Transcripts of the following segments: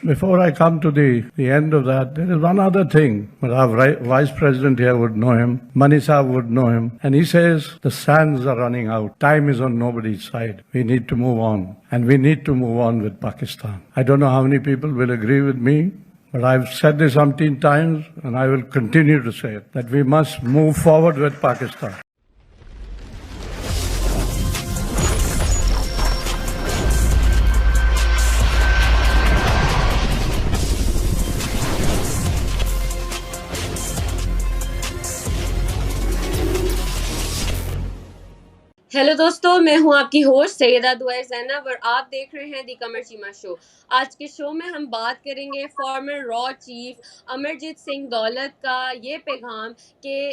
Before I come to the end of that, there is one other thing. But our vice president here would know him. Mani Saab would know him. And he says the sands are running out. Time is on nobody's side. We need to move on. And we need to move on with Pakistan. I don't know how many people will agree with me, but I've said this umpteen times, and I will continue to say it, that we must move forward with Pakistan. Hello दोस्तों, मैं हूं आपकी host Syeda दुआ जैनब और आप देख रहे हैं दी कमर चीमा शो। आज के शो में हम बात करेंगे फॉर्मर रॉ चीफ अमरजीत सिंह दौलत का ये पैगाम कि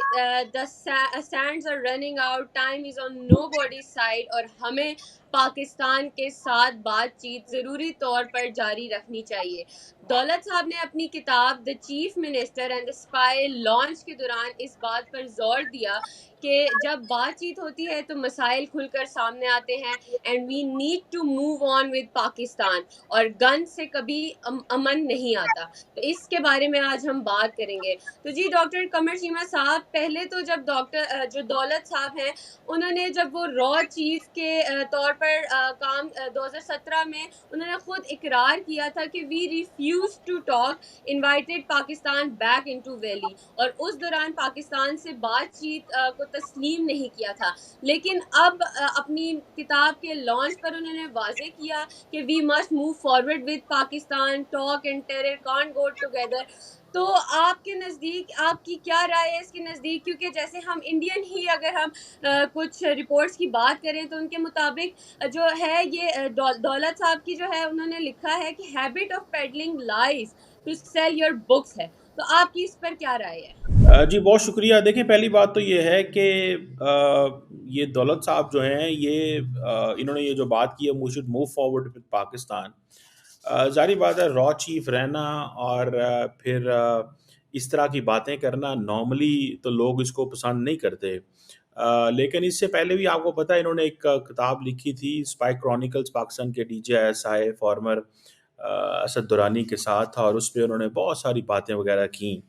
the sands are running out, time is on nobody's side और हमें पाकिस्तान के साथ बातचीत ज़रूरी तौर पर जारी रखनी चाहिए। दौलत साहब ने अपनी किताब the chief minister and the spy launch के दौरान इस बात पर जोर दिया कि जब बातचीत होती है तो मसाइल खुलकर सामने आते हैं and we need to move on with Pakistan, और गन से कभी अमन नहीं आता। तो इसके बारे में आज हम बात करेंगे। तो जी डॉक्टर कमर चीमा साहब, पहले तो जब डॉक्टर जो दौलत साहब हैं उन्होंने जब वो रॉ चीफ के तौर पर काम 2017 में उन्होंने खुद इकरार किया था कि we refuse to talk, invited Pakistan back into valley, और उस दौरान पाकिस्तान से बातचीत को तस्लीम नहीं किया था। लेकिन अब अपनी किताब के लॉन्च पर उन्होंने वाजे किया कि we must move forward with Pakistan, talk and terror can't go together. तो आपके नज़दीक आपकी क्या राय है इसके नज़दीक? क्योंकि जैसे हम इंडियन ही अगर हम कुछ रिपोर्ट्स की बात करें तो उनके मुताबिक जो है ये दौलत साहब की जो है उन्होंने लिखा है कि habit of peddling lies to sell your books है। तो आपकी इस पर क्या राय है? जी बहुत शुक्रिया। देखिए पहली बात तो ये है कि ये दौलत साहब जो हैं ये इन्होंने ये जो बात की है we should move forward with Pakistan, जारी बात है रॉ चीफ रहना और फिर इस तरह की बातें करना नॉर्मली तो लोग इसको पसंद नहीं करते। लेकिन इससे पहले भी आपको पता है इन्होंने एक किताब लिखी थी स्पाई क्रॉनिकल्स पाकिस्तान के DJSI फॉर्मर असद दुरानी के साथ, और उस पर उन्होंने बहुत सारी बातें वगैरह की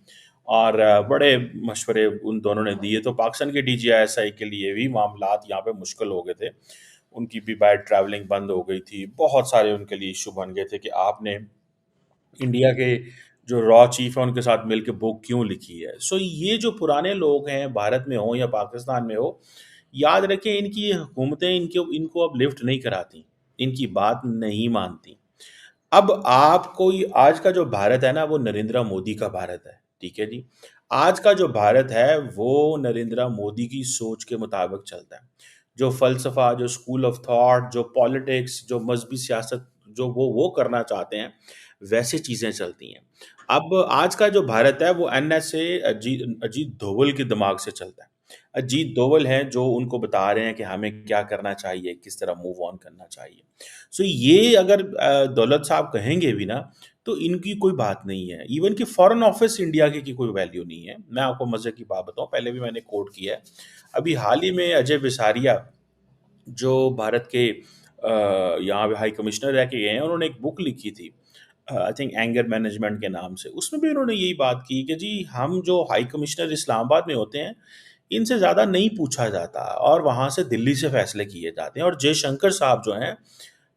और बड़े मशवरे उन दोनों ने दिए। तो पाकिस्तान के DJSI के लिए भी मामलात यहाँ पे मुश्किल हो गए थे, उनकी भी बाय ट्रैवलिंग बंद हो गई थी, बहुत सारे उनके लिए इशू बन गए थे कि आपने इंडिया के जो रॉ चीफ है उनके साथ मिलकर बुक क्यों लिखी है। सो ये जो पुराने लोग हैं भारत में हो या पाकिस्तान में हो, याद रखें इनकी हुकूमतें इनको अब लिफ्ट नहीं कराती, इनकी बात नहीं मानती। अब आपको आज का जो भारत है ना वो नरेंद्र मोदी का भारत है, ठीक है जी। आज का जो भारत है वो नरेंद्र मोदी की सोच के मुताबिक चलता है। जो फलसफा, जो स्कूल ऑफ थॉट, जो पॉलिटिक्स, जो मजहबी सियासत जो वो करना चाहते हैं वैसे चीज़ें चलती हैं। अब आज का जो भारत है वो NSA अजीत डोभाल के दिमाग से चलता है। अजीत डोभाल हैं जो उनको बता रहे हैं कि हमें क्या करना चाहिए, किस तरह मूव ऑन करना चाहिए। सो ये अगर दौलत साहब कहेंगे भी ना तो इनकी कोई बात नहीं है। इवन कि फॉरेन ऑफिस इंडिया की कोई वैल्यू नहीं है। मैं आपको मजे की बात बताऊं, पहले भी मैंने कोट किया है। अभी हाल ही में अजय बिसारिया जो भारत के यहाँ पे हाई कमिश्नर रह के गए हैं, उन्होंने एक बुक लिखी थी आई थिंक एंगर मैनेजमेंट के नाम से। उसमें भी उन्होंने यही बात की कि जी हम जो हाई कमिश्नर इस्लामाबाद में होते हैं इनसे ज़्यादा नहीं पूछा जाता और वहाँ से दिल्ली से फैसले किए जाते हैं, और जयशंकर साहब जो हैं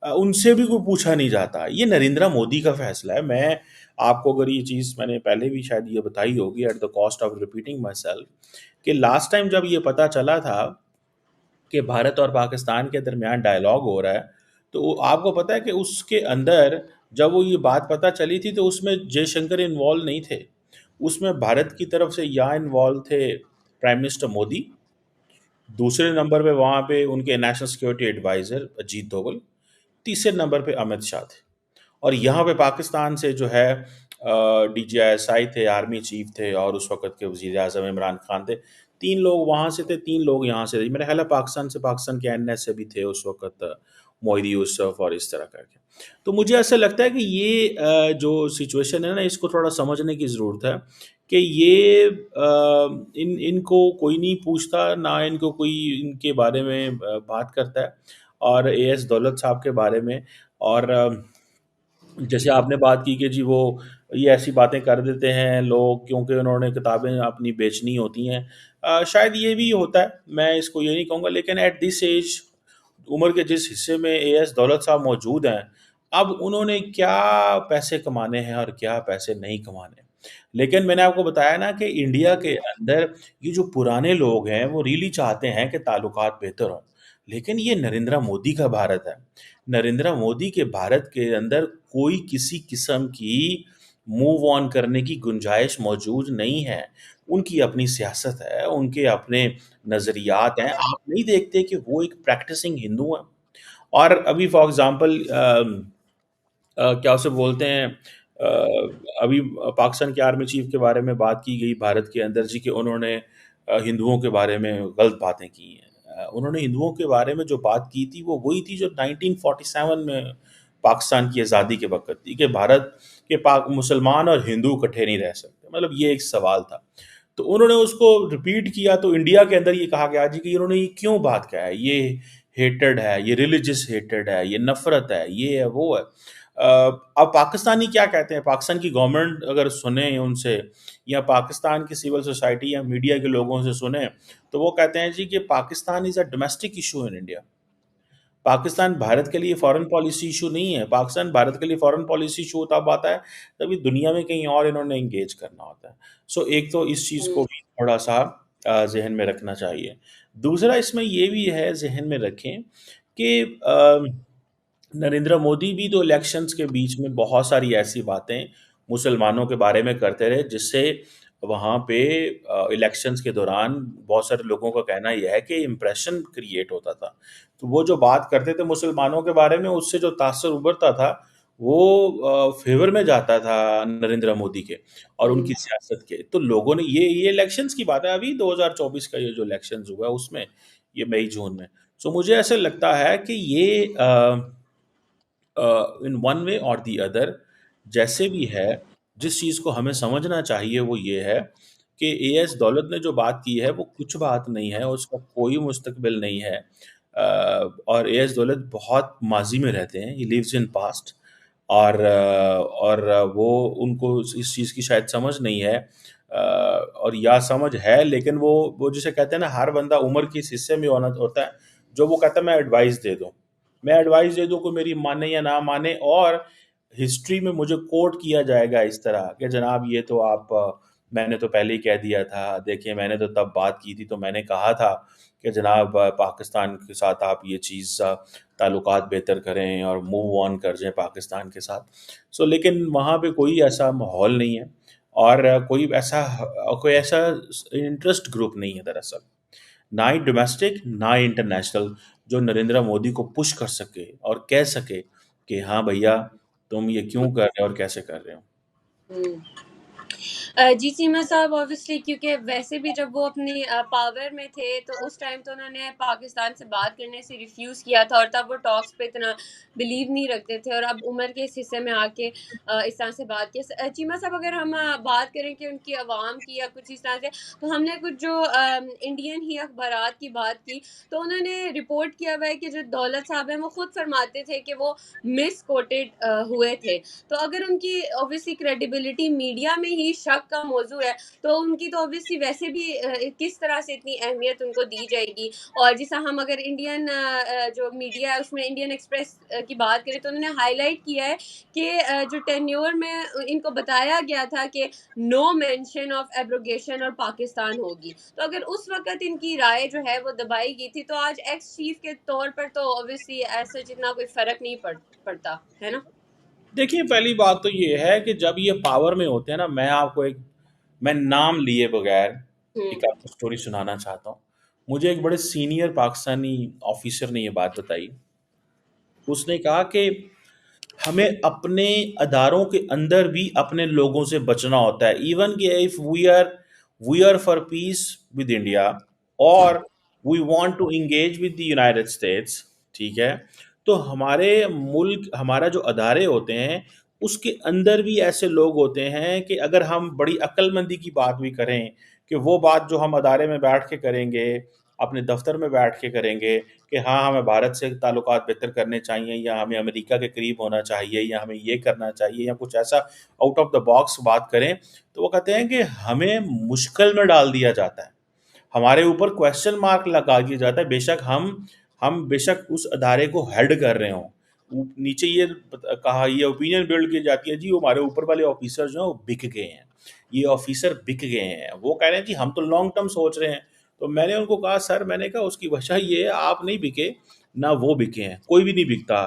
उनसे भी कोई पूछा नहीं जाता। ये नरेंद्र मोदी का फैसला है। मैं आपको अगर ये चीज़ मैंने पहले भी शायद ये बताई होगी at the cost of repeating my self, कि लास्ट टाइम जब ये पता चला था कि भारत और पाकिस्तान के दरमियान डायलॉग हो रहा है, तो आपको पता है कि उसके अंदर जब वो ये बात पता चली थी तो उसमें जयशंकर इन्वॉल्व नहीं थे। उसमें भारत की तरफ से या इन्वॉल्व थे प्राइम मिनिस्टर मोदी, दूसरे नंबर पे वहाँ पे उनके national security adviser Ajit Doval, तीसरे नंबर पे अमित शाह थे, और यहाँ पे पाकिस्तान से जो है DJSI थे, आर्मी चीफ थे, और उस वक़्त के वज़ीर आज़म इमरान खान थे। 3 लोग वहाँ से थे, 3 लोग यहाँ से थे। मेरा ख़्याल है पाकिस्तान के NS भी थे उस वक़्त, मोहिदी यूसुफ और इस तरह करके। तो मुझे ऐसा लगता है कि ये जो सिचुएशन है ना इसको थोड़ा समझने की ज़रूरत है कि ये इनको कोई नहीं पूछता, ना इनको कोई इनके बारे में बात करता है, और AS दौलत साहब के बारे में। और जैसे आपने बात की कि जी वो ये ऐसी बातें कर देते हैं लोग क्योंकि उन्होंने किताबें अपनी बेचनी होती हैं। शायद ये भी होता है, मैं इसको ये नहीं कहूँगा, लेकिन एट दिस एज उम्र के जिस हिस्से में एएस दौलत साहब मौजूद हैं, अब उन्होंने क्या पैसे कमाने हैं और क्या पैसे नहीं कमाने। लेकिन मैंने आपको बताया ना कि इंडिया के अंदर ये जो पुराने लोग हैं वो रियली चाहते हैं कि ताल्लुकात बेहतर हों। लेकिन ये नरेंद्र मोदी का भारत है। नरेंद्र मोदी के भारत के अंदर कोई किसी किस्म की मूव ऑन करने की गुंजाइश मौजूद नहीं है। उनकी अपनी सियासत है, उनके अपने नज़रियात हैं। आप नहीं देखते कि वो एक प्रैक्टिसिंग हिंदू हैं। और अभी फॉर एग्ज़ाम्पल क्या उसे बोलते हैं, अभी पाकिस्तान के आर्मी चीफ के बारे में बात की गई भारत के अंदर जी कि उन्होंने हिंदुओं के बारे में गलत बातें की हैं। उन्होंने हिंदुओं के बारे में जो बात की थी वो वही थी जो 1947 में पाकिस्तान की आज़ादी के वक़्त थी कि भारत के पाक मुसलमान और हिंदू इकट्ठे नहीं रह सकते। मतलब ये एक सवाल था। तो उन्होंने उसको रिपीट किया तो इंडिया के अंदर ये कहा गया जी कि इन्होंने ये क्यों बात कहा है, ये हेटेड है, ये रिलीजियस हेटेड है, ये नफ़रत है, ये है, वो है। अब पाकिस्तानी क्या कहते हैं, पाकिस्तान की गवर्नमेंट अगर सुने उनसे या पाकिस्तान की सिविल सोसाइटी या मीडिया के लोगों से सुने, तो वो कहते हैं जी कि Pakistan is a domestic issue in India. Pakistan Bharat के लिए फॉरेन पॉलिसी इशू नहीं है। पाकिस्तान भारत के लिए फॉरेन पॉलिसी इशू तब आता है, तभी दुनिया में कहीं और इन्होंने एंगेज करना होता है। सो एक तो इस चीज़ को हम्म। भी थोड़ा-सा ज़हन में रखना चाहिए। दूसरा इसमें ये भी है, ज़हन में रखें कि नरेंद्र मोदी भी तो इलेक्शंस के बीच में बहुत सारी ऐसी बातें मुसलमानों के बारे में करते रहे, जिससे वहाँ पे इलेक्शंस के दौरान बहुत सारे लोगों का कहना यह है कि इम्प्रेशन क्रिएट होता था। तो वो जो बात करते थे मुसलमानों के बारे में, उससे जो तासर उभरता था, वो फ़ेवर में जाता था नरेंद्र मोदी के और उनकी हम्म। सियासत के। तो लोगों ने ये इलेक्शंस की बात है, अभी 2024 का ये जो इलेक्शंस हुआ है उसमें, ये मई-जून में। सो मुझे ऐसा लगता है कि ये इन वन वे और दी अदर जैसे भी है, जिस चीज़ को हमें समझना चाहिए वो ये है कि एएस दौलत ने जो बात की है वो कुछ बात नहीं है, उसका कोई मुस्तकबिल नहीं है। और एएस दौलत बहुत माज़ी में रहते हैं, ही लिव्स इन पास्ट। और वो उनको इस चीज़ की शायद समझ नहीं है, और या समझ है लेकिन वो जिसे कहते हैं ना, हर बंदा उम्र के इस हिस्से में होना होता है, जो वो कहता है मैं एडवाइस दे दूँ, कोई मेरी माने या ना माने, और हिस्ट्री में मुझे कोट किया जाएगा इस तरह कि जनाब ये तो आप मैंने तो पहले ही कह दिया था, देखिए मैंने तो तब बात की थी, तो मैंने कहा था कि जनाब पाकिस्तान के साथ आप ये चीज़ ताल्लुकात बेहतर करें और मूव ऑन कर जाएँ पाकिस्तान के साथ। सो लेकिन वहाँ पे कोई ऐसा माहौल नहीं है और कोई ऐसा इंटरेस्ट ग्रुप नहीं है दरअसल। ना ही डोमेस्टिक, ना ही इंटरनेशनल, जो नरेंद्र मोदी को पुश कर सके और कह सके कि हाँ भैया, तुम ये क्यों कर रहे हो और कैसे कर रहे हो? हम्म। जी चीमा साहब ऑब्वियसली, क्योंकि वैसे भी जब वो अपनी पावर में थे तो उस टाइम तो उन्होंने पाकिस्तान से बात करने से रिफ्यूज़ किया था और तब वो टॉक्स पे इतना बिलीव नहीं रखते थे, और अब उम्र के इस हिस्से में आके इस तरह से बात की। चीमा साहब, अगर हम बात करें कि उनकी आवाम की या कुछ इस तरह से, तो हमने कुछ जो इंडियन ही अखबारात की बात की, तो उन्होंने रिपोर्ट किया हुआ है कि जो दौलत साहब हैं वो खुद फरमाते थे कि वो मिस कोटेड हुए थे। तो अगर उनकी ऑब्वियसली क्रेडिबिलिटी मीडिया में ही शक का मौजू है, तो उनकी तो ऑब्वियसली वैसे भी किस तरह से इतनी अहमियत उनको दी जाएगी। और जैसा हम अगर इंडियन जो मीडिया है उसमें इंडियन एक्सप्रेस की बात करें, तो उन्होंने हाईलाइट किया है कि जो टेन्योर में इनको बताया गया था कि नो मेंशन ऑफ एब्रोगेशन और पाकिस्तान होगी। तो अगर उस वक्त इनकी राय जो है वो दबाई गई थी, तो आज एक्स चीफ के तौर पर तो ऑब्वियसली ऐसा जितना कोई फर्क नहीं पड़ता है ना। देखिए, पहली बात तो ये है कि जब ये पावर में होते हैं ना, मैं नाम लिए बगैर हम्म। एक आपको स्टोरी सुनाना चाहता हूँ। मुझे एक बड़े सीनियर पाकिस्तानी ऑफिसर ने ये बात बताई। उसने कहा कि हमें अपने अदारों के अंदर भी अपने लोगों से बचना होता है। इवन कि if we are for peace with India और we want to engage with the United States, ठीक है? तो हमारे मुल्क, हमारा जो अदारे होते हैं, उसके अंदर भी ऐसे लोग होते हैं कि अगर हम बड़ी अक्लमंदी की बात भी करें कि वो बात जो हम अदारे में बैठ के करेंगे, अपने दफ्तर में बैठ के करेंगे कि हाँ हमें भारत से ताल्लुकात बेहतर करने चाहिए, या हमें अमेरिका के करीब होना चाहिए, या हमें ये करना चाहिए, या कुछ ऐसा आउट ऑफ द बॉक्स बात करें, तो वो कहते हैं कि हमें मुश्किल में डाल दिया जाता है, हमारे ऊपर क्वेश्चन मार्क लगा दिया जाता है। बेशक हम बेशक उस अदारे को हेड कर रहे हों, नीचे ये कहा, ये ओपिनियन बिल्ड की जाती है जी, वो हमारे ऊपर वाले ऑफिसर जो हैं वो बिक गए हैं, ये ऑफिसर बिक गए हैं। वो कह रहे हैं जी हम तो लॉन्ग टर्म सोच रहे हैं। तो मैंने उनको कहा सर, मैंने कहा उसकी वजह ये है आप नहीं बिके, ना वो बिके हैं, कोई भी नहीं बिकता।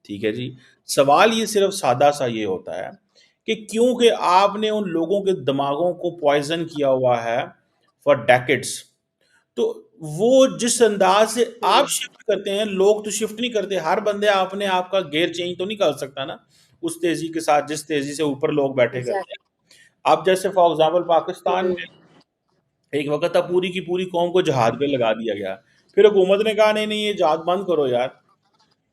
ठीक है जी। सवाल ये सिर्फ सादा सा ये होता है कि क्योंकि आपने उन लोगों के दिमागों को पॉइजन किया हुआ है फॉर डेकेड्स, तो वो जिस अंदाज से आप शिफ्ट करते हैं, लोग तो शिफ्ट नहीं करते। हर बंदे अपने आप का गियर चेंज तो नहीं कर सकता ना उस तेजी के साथ जिस तेजी से ऊपर लोग बैठे करते एग्जैक्टली। हैं। अब जैसे फॉर एग्जांपल पाकिस्तान में एक वक्त था पूरी की पूरी कौम को जहाज पे लगा दिया गया, फिर हुकूमत ने कहा नहीं नहीं ये जहाज बंद करो यार।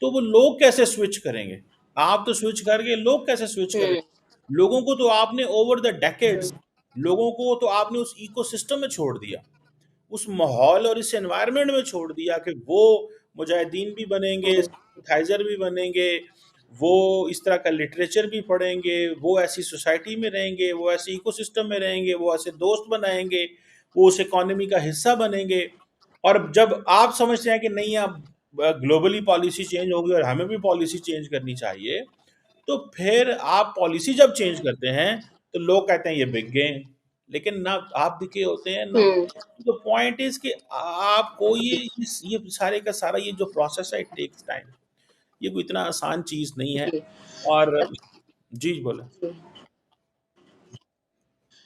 तो वो लोग कैसे स्विच करेंगे? आप तो स्विच करके, लोग कैसे स्विच करेंगे? लोगों को तो आपने ओवर द डेकेड्स, लोगों को तो आपने उस इकोसिस्टम में छोड़ दिया, उस माहौल और इस एनवायरनमेंट में छोड़ दिया कि वो मुजाहिदीन भी बनेंगे, सिंपथाइजर भी बनेंगे, वो इस तरह का लिटरेचर भी पढ़ेंगे, वो ऐसी सोसाइटी में रहेंगे, वो ऐसे इकोसिस्टम में रहेंगे, वो ऐसे दोस्त बनाएंगे, वो उस इकोनॉमी का हिस्सा बनेंगे। और जब आप समझते हैं कि नहीं अब ग्लोबली पॉलिसी चेंज होगी और हमें भी पॉलिसी चेंज करनी चाहिए, तो फिर आप पॉलिसी जब चेंज करते हैं तो लोग कहते हैं ये बिक गए हैं। लेकिन ना आप बिके होते हैं ना। तो पॉइंट इज कि आपको ये सारे का सारा ये जो प्रोसेस है, इट टेक्स टाइम, ये कोई इतना आसान चीज नहीं है। जी। और जी बोले।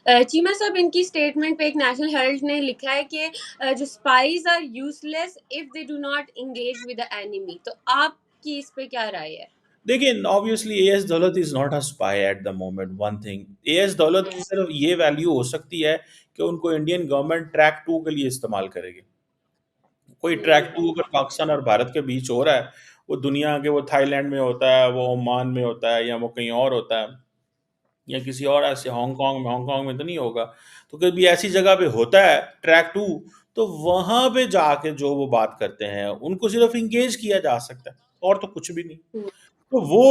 चीमा साहब, इनकी स्टेटमेंट पे एक नेशनल हेराल्ड ने लिखा है कि जो spies are useless if they do not engage with the enemy. तो आपकी इस पे क्या राय है? देखिए obviously A S Dulat is not a spy at the moment. One thing, A S Dulat की सिर्फ ये वैल्यू हो सकती है कि उनको इंडियन गवर्नमेंट ट्रैक 2 के लिए इस्तेमाल करेगी। कोई ट्रैक 2 अगर पाकिस्तान और भारत के बीच हो रहा है, वो दुनिया के, वो थाईलैंड में होता है, वो ओमान में होता है, या वो कहीं और होता है, या किसी और ऐसे हांगकांग में तो नहीं होगा। तो कभी ऐसी जगह पे होता है ट्रैक 2, तो वहां पे जाके जो वो बात करते हैं उनको सिर्फ इंगेज किया जा सकता है, और तो कुछ भी नहीं। तो वो,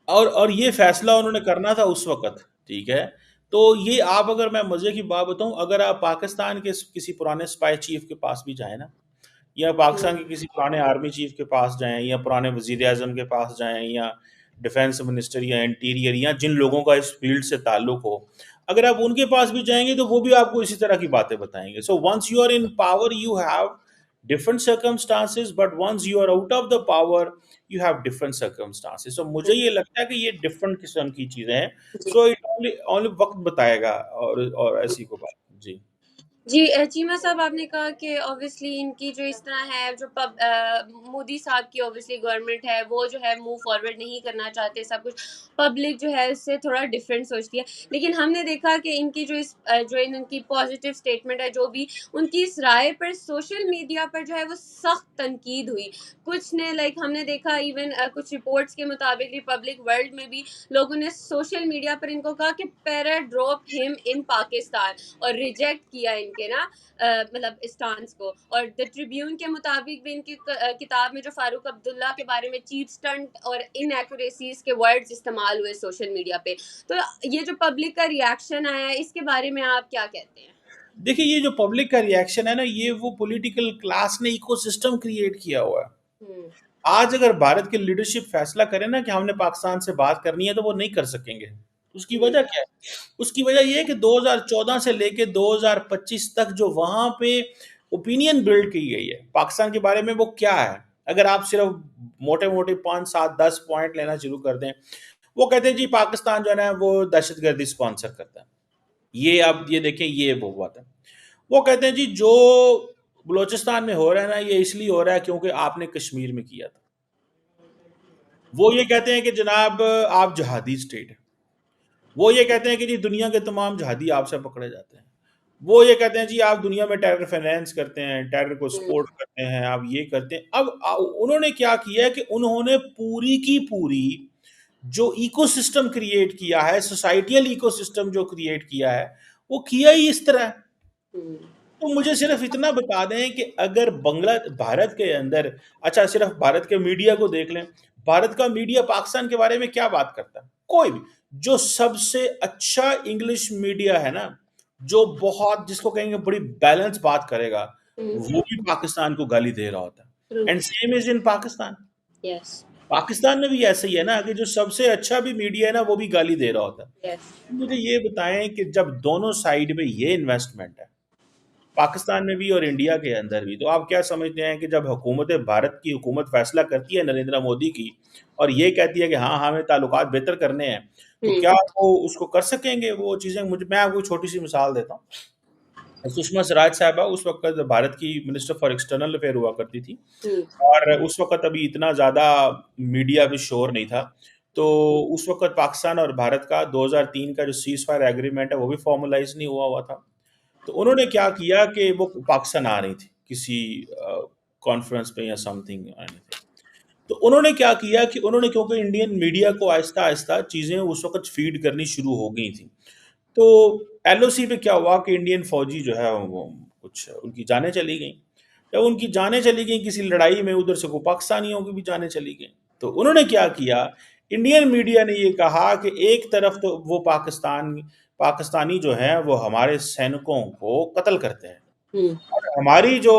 और ये फैसला उन्होंने करना था उस वक्त। ठीक है। तो ये आप, अगर मैं मजे की बात बताऊं, अगर आप पाकिस्तान के किसी पुराने स्पाई चीफ के पास भी जाए ना, या पाकिस्तान के किसी पुराने आर्मी चीफ के पास जाएं, या पुराने वजीर आजम के पास जाएं, या डिफेंस मिनिस्टर, या इंटीरियर, या जिन लोगों का इस फील्ड से ताल्लुक हो, अगर आप उनके पास भी जाएंगे तो वो भी आपको इसी तरह की बातें बताएंगे। So once you are in power you have different circumstances, but once you are out of the power you have different circumstances. So मुझे ये लगता है कि ये डिफरेंट किस्म की चीजें हैं। सो इट ओनली ओनली वक्त बताएगा, और ऐसी को बात। जी। जी, चीमा साहब, आपने कहा कि ऑब्वियसली इनकी जो इस तरह है, जो मोदी साहब की ऑब्वियसली गवर्नमेंट है, वो जो है मूव फॉरवर्ड नहीं करना चाहते, सब कुछ पब्लिक जो है इससे थोड़ा डिफरेंट सोचती है। लेकिन हमने देखा कि इनकी जो इनकी पॉजिटिव स्टेटमेंट है, जो भी उनकी इस राय पर सोशल मीडिया पर जो है वो सख्त तनकीद हुई। कुछ ने, लाइक हमने देखा इवन कुछ रिपोर्ट्स के मुताबिक रिपब्लिक वर्ल्ड में भी लोगों ने सोशल मीडिया पर इनको कहा कि para drop him in Pakistan, और रिजेक्ट किया इनके ना मतलब स्टांस को। और द ट्रिब्यून के मुताबिक भी इनकी किताब में जो फारूक अब्दुल्ला के बारे में चीट स्टंट और इनएक्यूरेसीज के वर्ड्स इस्तेमाल हुए सोशल मीडिया पे। तो ये जो पब्लिक का रिएक्शन आया है, इसके बारे में आप क्या कहते हैं? देखिए ये जो पब्लिक का रिएक्शन है ना, ये वो पॉलिटिकल क्लास ने इकोसिस्टम क्रिएट किया हुआ है। हम्म। आज अगर भारत की लीडरशिप फैसला करे ना कि हमने पाकिस्तान से बात करनी है, तो वो नहीं कर सकेंगे। उसकी वजह क्या है? उसकी वजह ये है कि 2014 से लेके 2025 तक जो वहां पे ओपिनियन बिल्ड की गई है पाकिस्तान के बारे में, वो क्या है? अगर आप सिर्फ मोटे मोटे 5 7 10 पॉइंट लेना शुरू कर दें, वो कहते हैं जी पाकिस्तान जो है ना वो दहशतगर्दी स्पॉन्सर करता है। ये आप ये देखें, ये वो बात है। वो कहते हैं जी जो बलोचिस्तान में हो रहा है ना, ये इसलिए हो रहा है क्योंकि आपने कश्मीर में किया था। वो ये कहते हैं कि जनाब आप जहादी स्टेट है। वो ये कहते हैं कि जी दुनिया के तमाम जहादी आपसे पकड़े जाते हैं। वो ये कहते हैं जी आप दुनिया में टेरर फाइनेंस करते हैं, टेरर को सपोर्ट करते हैं, आप ये करते हैं। अब उन्होंने क्या किया है कि उन्होंने पूरी की पूरी जो इकोसिस्टम क्रिएट किया है, सोसाइटियल इकोसिस्टम जो क्रिएट किया है, वो किया ही इस तरह है। तो मुझे सिर्फ इतना बता दें कि अगर भारत के अंदर, अच्छा सिर्फ भारत के मीडिया को देख लें, भारत का मीडिया पाकिस्तान के बारे में क्या बात करता है? कोई भी। जो सबसे अच्छा इंग्लिश मीडिया है ना, जो बहुत जिसको कहेंगे बड़ी बैलेंस बात करेगा, वो भी पाकिस्तान को गाली दे रहा होता ट्रू। है। And same is in Pakistan. Yes. Pakistan में भी ऐसा ही है ना कि जो सबसे अच्छा भी मीडिया है ना, वो भी गाली दे रहा होता है। यस। मुझे ये बताएं कि जब दोनों साइड में ये इन्वेस्टमेंट है, पाकिस्तान में भी और इंडिया के अंदर भी, तो आप क्या समझते हैं कि जब भारत की हुकूमत फैसला करती है नरेंद्र मोदी की, और ये कहती है कि हाँ हमें ताल्लुकात बेहतर करने हैं, तो क्या वो उसको कर सकेंगे वो चीज़ें? मैं आपको छोटी सी मिसाल देता हूँ। सुषमा स्वराज साहबा उस वक्त भारत की मिनिस्टर फॉर एक्सटर्नल अफेयर हुआ करती थी, और उस वक्त अभी इतना ज़्यादा मीडिया पे शोर नहीं था। तो उस वक्त पाकिस्तान और भारत का 2003 का जो सीज फायर एग्रीमेंट है वो भी फॉर्मलाइज नहीं हुआ हुआ था। तो उन्होंने क्या किया कि वो पाकिस्तान आ रही थी किसी कॉन्फ्रेंस पे या समथिंग एनीथिंग। तो उन्होंने क्या किया कि उन्होंने, क्योंकि इंडियन मीडिया को आहिस्ता आहिस्ता चीज़ें उस वक्त फीड करनी शुरू हो गई थी, तो एलओसी पे क्या हुआ कि इंडियन फौजी जो है वो कुछ उनकी जानें चली गई। जब उनकी जानें चली गई किसी लड़ाई में, उधर से को पाकिस्तानियों की भी जानें चली गई। तो उन्होंने क्या किया, इंडियन मीडिया ने ये कहा कि एक तरफ तो वो पाकिस्तानी जो हैं वो हमारे सैनिकों को कत्ल करते हैं, और हमारी जो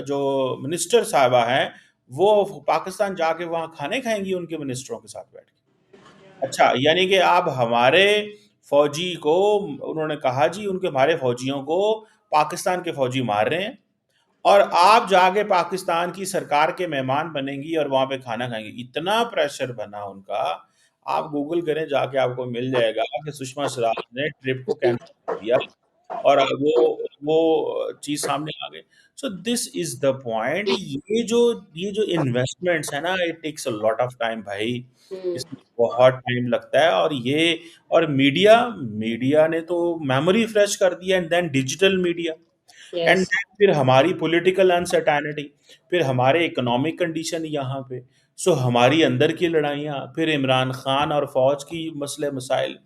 जो मिनिस्टर साहिबा हैं वो पाकिस्तान जाके वहाँ खाने खाएंगी उनके मिनिस्टरों के साथ बैठ के। अच्छा, यानी कि आप हमारे फौजी को, उन्होंने कहा जी उनके, हमारे फौजियों को पाकिस्तान के फौजी मार रहे हैं, और आप जाके पाकिस्तान की सरकार के मेहमान बनेंगी और वहां पे खाना खाएंगी। इतना प्रेशर बना उनका, आप गूगल करें जाके आपको मिल जाएगा कि सुषमा स्वराज ने ट्रिप को कैंसिल कर दिया, और वो चीज सामने आ गई। So this is the point. ये जो इन्वेस्टमेंट्स है ना, it takes a lot of time भाई। इसमें बहुत टाइम लगता है, और मीडिया ने तो मेमोरी फ्रेश कर दिया, and then digital media, and yes. फिर हमारी पॉलिटिकल अनसर्टेनिटी, फिर हमारे इकोनॉमिक कंडीशन यहाँ पे, सो हमारी अंदर की लड़ाइयाँ, फिर इमरान खान और फौज की मसले मसाइल,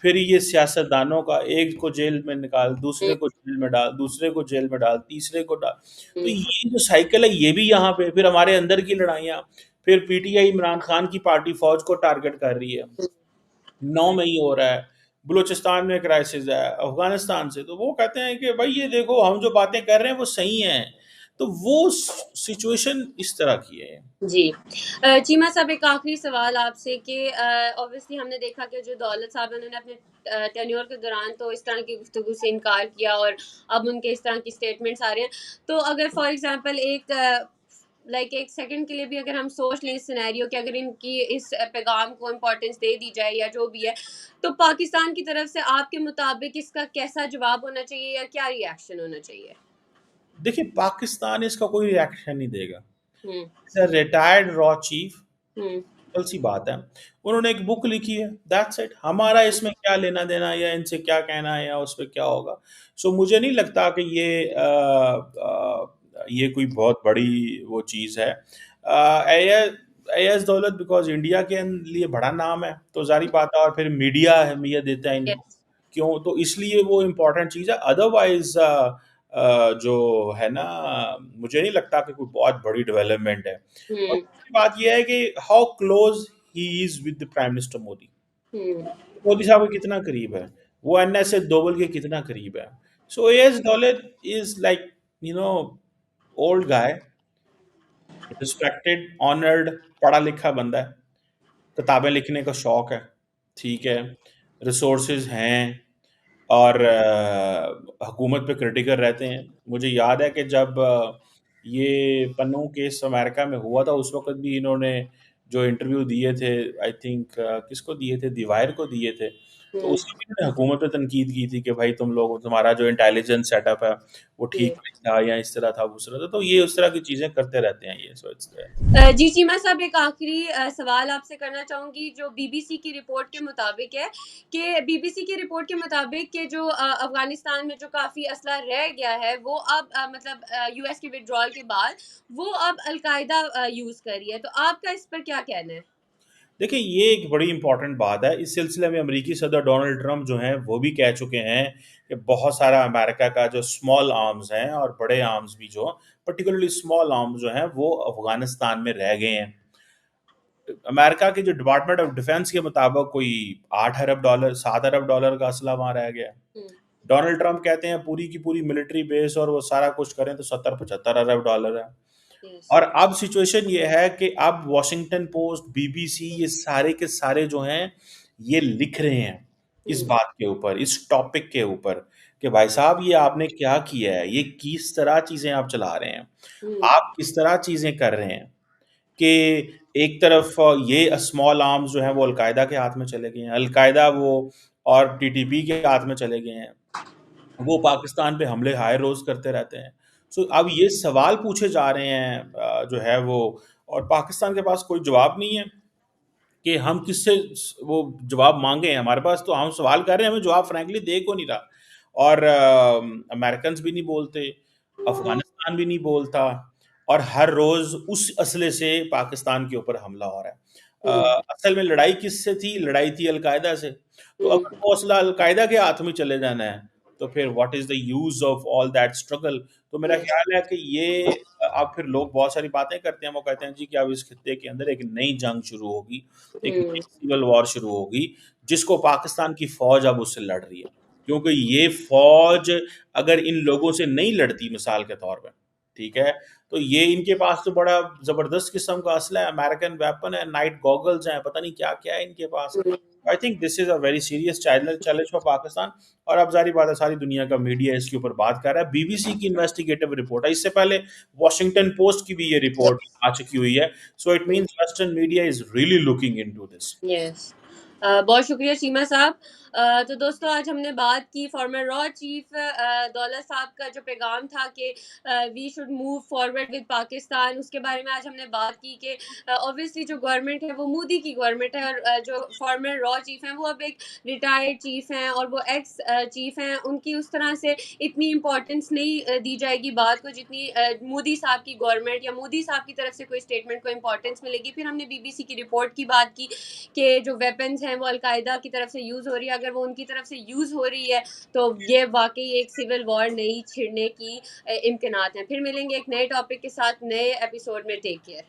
फिर ये सियासतदानों का, एक को जेल में निकाल, दूसरे को जेल में डाल, दूसरे को जेल में डाल, तीसरे को डाल। तो ये जो साइकिल है ये भी यहाँ पे, फिर हमारे अंदर की लड़ाइयाँ, फिर पीटीआई इमरान खान की पार्टी फौज को टारगेट कर रही है, 9 में ही हो रहा है, बलूचिस्तान में क्राइसिस है अफगानिस्तान से, तो वो कहते हैं कि भाई ये देखो हम जो बातें कर रहे हैं वो सही हैं। तो वो सिचुएशन इस तरह की है। जी। चीमा साहब, एक आखिरी सवाल आपसे कि ऑब्वियसली हमने देखा कि जो दौलत साहब उन्होंने अपने टेन्योर के दौरान तो इस तरह की गुफ्तगू से इनकार किया, और अब उनके इस तरह की स्टेटमेंट्स आ रहे हैं। तो अगर फॉर एग्जांपल एक सेकंड के लिए भी अगर हम सोच लें इस सिनेरियो कि अगर इनकी इस पैगाम को इम्पोर्टेंस दे दी जाए या जो भी है, तो पाकिस्तान की तरफ से आपके मुताबिक इसका कैसा जवाब होना चाहिए या क्या रिएक्शन होना चाहिए? देखिए, पाकिस्तान इसका कोई रिएक्शन नहीं देगा। हम्म। रिटायर्ड रॉ चीफ, हम्म। सिंपल सी बात है, उन्होंने एक बुक लिखी है, दैट्स इट। हमारा इसमें क्या लेना देना, या इनसे क्या कहना है, या उस पर क्या होगा। सो मुझे नहीं लगता कि ये कोई बहुत बड़ी वो चीज़ है। एयस दौलत बिकॉज इंडिया के लिए बड़ा नाम है, तो जारी बात है, और फिर मीडिया अहमियत देता है इनको, यस। क्यों, तो इसलिए वो इम्पोर्टेंट चीज़ है। अदरवाइज जो है ना, मुझे नहीं लगता कि कोई बहुत बड़ी डेवलपमेंट है। और हम्म। दूसरी बात यह है कि how close he is with the prime minister Modi. Hmm. Modi साहब के कितना करीब है, वो एनएस दोवल के कितना करीब है। सो एस दौलत is like, you know, old guy, respected, honoured, पढ़ा लिखा बंदा है, किताबें लिखने का शौक है, ठीक है, रिसोर्सेज हैं, और हुकूमत पे क्रिटिकल रहते हैं। मुझे याद है कि जब ये पन्नू केस अमेरिका में हुआ था, उस वक्त भी इन्होंने जो इंटरव्यू दिए थे, आई थिंक किसको दिए थे, दीवार को दिए थे, तो हम्म। उसमें भी इन्होंने हुकूमत पे तनकीद की थी कि भाई तुम लोग, तुम्हारा जो इंटेलिजेंस सेटअप है वो ठीक हम्म। नहीं था, या इस तरह था, उस तरह था। तो ये उस तरह की चीज़ें करते रहते हैं ये, सो इट्स जी चीमा साहब, एक आखिरी सवाल आपसे करना चाहूँगी जो बीबीसी की रिपोर्ट के मुताबिक है कि बीबीसी की रिपोर्ट के मुताबिक कि जो अफ़गानिस्तान में जो काफ़ी असला रह गया है वो अब मतलब यूएस के विड्रॉल के बाद वो अब अल-कायदा यूज़ कर रही है। तो आपका इस पर क्या कहना है? देखिए, ये एक बड़ी इंपॉर्टेंट बात है। इस सिलसिले में अमेरिकी सदर डोनाल्ड ट्रंप जो हैं, वो भी कह चुके हैं कि बहुत सारा अमेरिका का जो स्मॉल आर्म्स हैं और बड़े आर्म्स भी जो पर्टिकुलरली स्मॉल आर्म्स जो हैं, वो अफ़गानिस्तान में रह गए हैं। अमेरिका के जो डिपार्टमेंट ऑफ डिफेंस के मुताबिक कोई 8 अरब डॉलर 7 अरब डॉलर का असला वहाँ रह गया है। हम्म, डोनाल्ड ट्रंप कहते हैं पूरी की पूरी मिलिट्री बेस और वो सारा कुछ करें तो 70-75 अरब डॉलर है। yes, और अब सिचुएशन ये है कि अब वॉशिंगटन पोस्ट, बीबीसी, ये सारे के सारे जो हैं, ये लिख रहे हैं इस हम्म, बात के ऊपर, इस टॉपिक के ऊपर कि भाई साहब ये आपने क्या किया है, ये किस तरह चीजें आप चला रहे हैं, हम्म, आप किस तरह चीजें कर रहे हैं कि एक तरफ ये स्मॉल आर्म्स जो हैं वो अलकायदा के हाथ में चले गए हैं, अलकायदा वो और टीटीपी के हाथ में चले गए हैं, वो पाकिस्तान पे हमले हाय रोज करते रहते हैं। सो अब ये सवाल पूछे जा रहे हैं जो है वो, और पाकिस्तान के पास कोई जवाब नहीं है कि हम किससे वो जवाब मांगे। हमारे पास तो हम सवाल कर रहे हैं, हमें जवाब फ्रैंकली दे को नहीं रहा। और अमेरिकन भी नहीं बोलते, अफगानिस्तान भी नहीं बोलता, और हर रोज उस असले से पाकिस्तान के ऊपर हमला हो रहा है। हम्म, असल में लड़ाई किससे थी? लड़ाई थी अलकायदा से। तो हम्म, अगर वो असला अलकायदा के हाथ में चले जाना है, तो फिर what is the use of all that struggle? तो मेरा yes, ख्याल है कि ये अब फिर लोग बहुत सारी बातें करते हैं, वो कहते हैं जी कि अब इस खित्ते के अंदर एक नई जंग शुरू होगी, एक हम्म, नई सिविल वॉर शुरू होगी, जिसको पाकिस्तान की फौज अब उससे लड़ रही है। क्योंकि ये फौज अगर इन लोगों से नहीं लड़ती, मिसाल के तौर पे, ठीक है, तो ये इनके पास तो बड़ा जबरदस्त किस्म का असला है, अमेरिकन वेपन है, नाइट गॉगल्स हैं, पता नहीं क्या क्या है इनके पास। Hmm, I think this is a very serious challenge for Pakistan. और अब जारी बात है, सारी दुनिया का मीडिया इसके ऊपर बात कर रहा है। बीबीसी की इन्वेस्टिगेटिव रिपोर्ट है, इससे पहले वॉशिंगटन पोस्ट की भी ये रिपोर्ट आ चुकी हुई है। So it means western media is really looking into this. Yes. बहुत शुक्रिया सीमा साहब। तो दोस्तों आज हमने बात की फॉर्मर रॉ चीफ दौलत साहब का जो पैगाम था कि we should move forward with Pakistan, उसके बारे में आज हमने बात की कि ऑब्वियसली जो गवर्नमेंट है वो मोदी की गवर्नमेंट है, और जो फॉर्मर रॉ चीफ हैं वो अब एक रिटायर्ड चीफ हैं और वो एक्स चीफ हैं, उनकी उस तरह से इतनी इम्पोर्टेंस नहीं दी जाएगी बात को जितनी मोदी साहब की गवर्नमेंट या मोदी साहब की तरफ से कोई स्टेटमेंट को इम्पोर्टेंस मिलेगी। फिर हमने बीबीसी की रिपोर्ट की बात की कि जो वेपन्स हैं वो अलकायदा की तरफ से यूज़ हो रही है, अगर वो उनकी तरफ से यूज़ हो रही है तो ये वाकई एक सिविल वॉर नहीं छिड़ने की इम्कनात हैं। फिर मिलेंगे एक नए टॉपिक के साथ नए एपिसोड में। Take care.